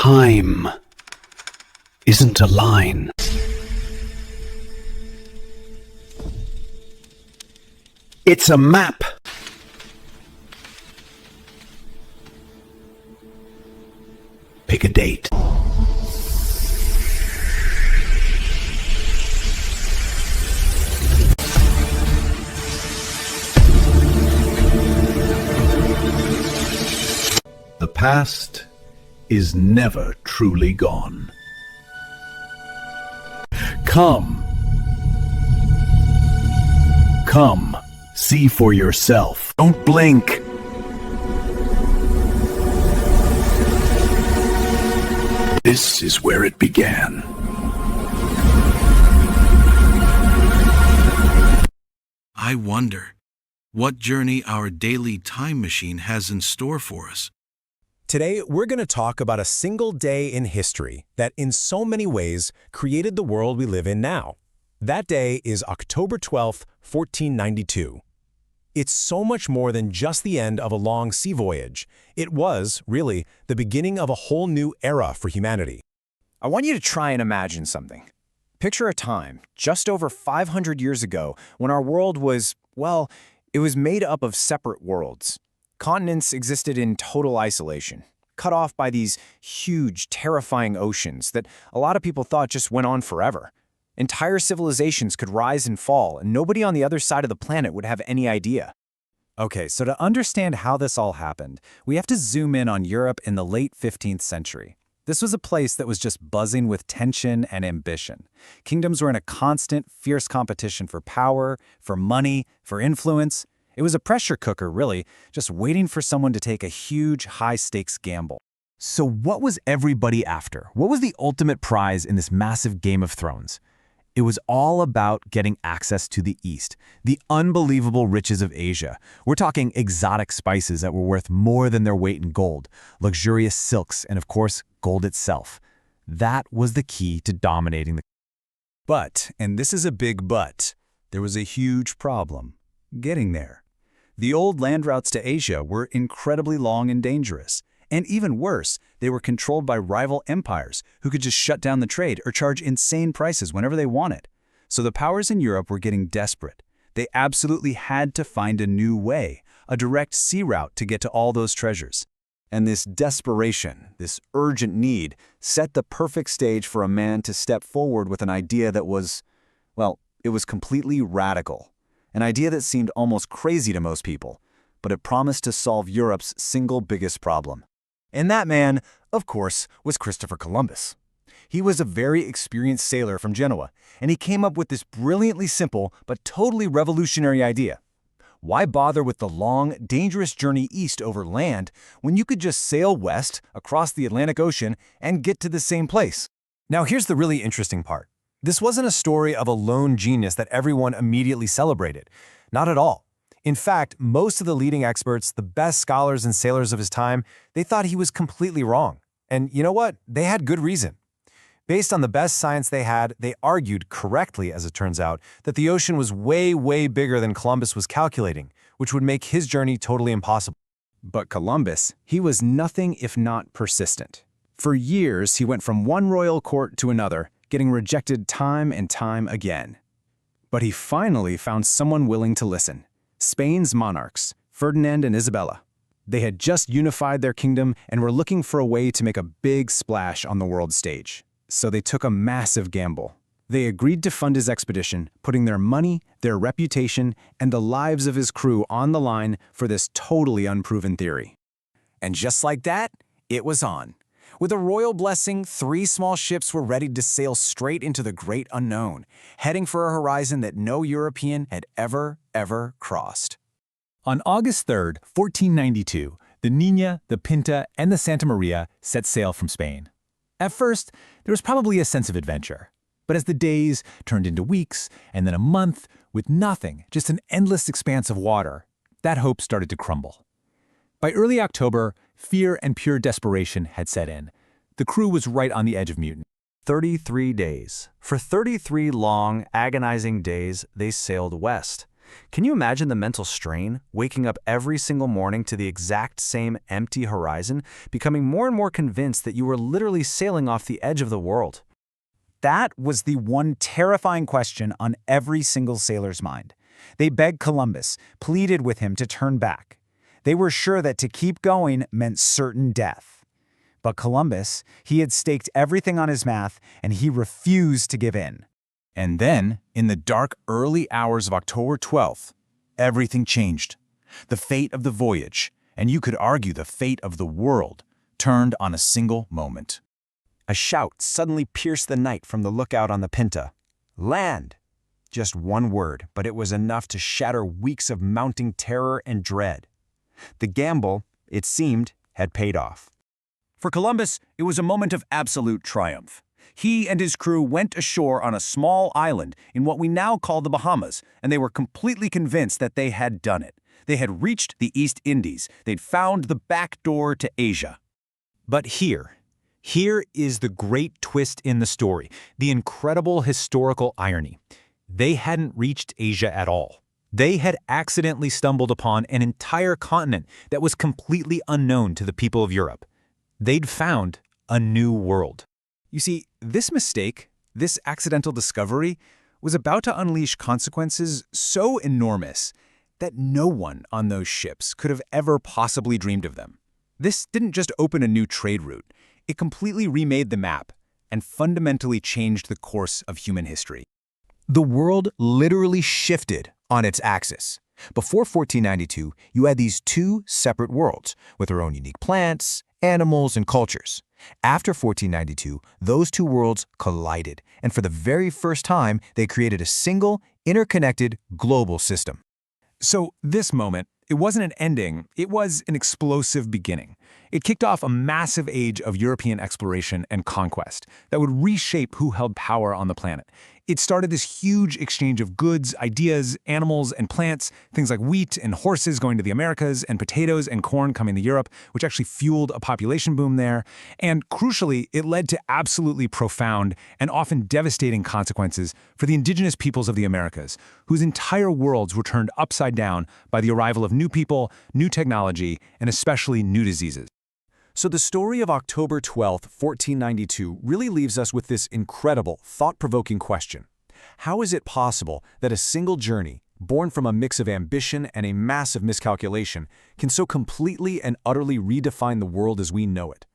Time isn't a line. It's a map. Pick a date. The past is never truly gone. Come. Come, see for yourself. Don't blink. This is where it began. I wonder what journey our daily time machine has in store for us. Today, we're going to talk about a single day in history that in so many ways created the world we live in now. That day is October 12th, 1492. It's so much more than just the end of a long sea voyage. It was, really, the beginning of a whole new era for humanity. I want you to try and imagine something. Picture a time, just over 500 years ago, when our world was, well, it was made up of separate worlds. Continents existed in total isolation, cut off by these huge, terrifying oceans that a lot of people thought just went on forever. Entire civilizations could rise and fall, and nobody on the other side of the planet would have any idea. Okay, so to understand how this all happened, we have to zoom in on Europe in the late 15th century. This was a place that was just buzzing with tension and ambition. Kingdoms were in a constant, fierce competition for power, for money, for influence. It was a pressure cooker, really, just waiting for someone to take a huge, high-stakes gamble. So what was everybody after? What was the ultimate prize in this massive Game of Thrones? It was all about getting access to the East, the unbelievable riches of Asia. We're talking exotic spices that were worth more than their weight in gold, luxurious silks, and of course, gold itself. That was the key to dominating the... But, and this is a big but, there was a huge problem. Getting there. The old land routes to Asia were incredibly long and dangerous. And even worse, they were controlled by rival empires who could just shut down the trade or charge insane prices whenever they wanted. So the powers in Europe were getting desperate. They absolutely had to find a new way, a direct sea route to get to all those treasures. And this desperation, this urgent need, set the perfect stage for a man to step forward with an idea that was, well, it was completely radical. An idea that seemed almost crazy to most people, but it promised to solve Europe's single biggest problem. And that man, of course, was Christopher Columbus. He was a very experienced sailor from Genoa, and he came up with this brilliantly simple but totally revolutionary idea. Why bother with the long, dangerous journey east over land when you could just sail west across the Atlantic Ocean and get to the same place? Now here's the really interesting part. This wasn't a story of a lone genius that everyone immediately celebrated. Not at all. In fact, most of the leading experts, the best scholars and sailors of his time, they thought he was completely wrong. And you know what? They had good reason. Based on the best science they had, they argued correctly, as it turns out, that the ocean was way, way bigger than Columbus was calculating, which would make his journey totally impossible. But Columbus, he was nothing if not persistent. For years, he went from one royal court to another, getting rejected time and time again. But he finally found someone willing to listen. Spain's monarchs, Ferdinand and Isabella. They had just unified their kingdom and were looking for a way to make a big splash on the world stage. So they took a massive gamble. They agreed to fund his expedition, putting their money, their reputation, and the lives of his crew on the line for this totally unproven theory. And just like that, it was on. With a royal blessing, 3 small ships were ready to sail straight into the great unknown, heading for a horizon that no European had ever crossed. On August 3rd, 1492, the Niña, the Pinta, and the Santa Maria set sail from Spain. At first, there was probably a sense of adventure. But as the days turned into weeks and then a month with nothing, just an endless expanse of water, that hope started to crumble. By early October, fear and pure desperation had set in. The crew was right on the edge of mutiny. 33 days. For 33 long, agonizing days, they sailed west. Can you imagine the mental strain, waking up every single morning to the exact same empty horizon, becoming more and more convinced that you were literally sailing off the edge of the world? That was the one terrifying question on every single sailor's mind. They begged Columbus, pleaded with him to turn back. They were sure that to keep going meant certain death. But Columbus, he had staked everything on his math, and he refused to give in. And then, in the dark early hours of October 12th, everything changed. The fate of the voyage, and you could argue the fate of the world, turned on a single moment. A shout suddenly pierced the night from the lookout on the Pinta. Land! Just one word, but it was enough to shatter weeks of mounting terror and dread. The gamble, it seemed, had paid off. For Columbus, it was a moment of absolute triumph. He and his crew went ashore on a small island in what we now call the Bahamas, and they were completely convinced that they had done it. They had reached the East Indies. They'd found the back door to Asia. But here is the great twist in the story, the incredible historical irony. They hadn't reached Asia at all. They had accidentally stumbled upon an entire continent that was completely unknown to the people of Europe. They'd found a new world. You see, this mistake, this accidental discovery, was about to unleash consequences so enormous that no one on those ships could have ever possibly dreamed of them. This didn't just open a new trade route. It completely remade the map and fundamentally changed the course of human history. The world literally shifted on its axis. Before 1492, you had these two separate worlds with their own unique plants, animals, and cultures. After 1492, those two worlds collided, and for the very first time, they created a single, interconnected, global system. So this moment, it wasn't an ending, it was an explosive beginning. It kicked off a massive age of European exploration and conquest that would reshape who held power on the planet. It started this huge exchange of goods, ideas, animals, and plants, things like wheat and horses going to the Americas, and potatoes and corn coming to Europe, which actually fueled a population boom there. And crucially, it led to absolutely profound and often devastating consequences for the indigenous peoples of the Americas, whose entire worlds were turned upside down by the arrival of new people, new technology, and especially new diseases. So the story of October 12, 1492 really leaves us with this incredible, thought-provoking question. How is it possible that a single journey, born from a mix of ambition and a massive miscalculation, can so completely and utterly redefine the world as we know it?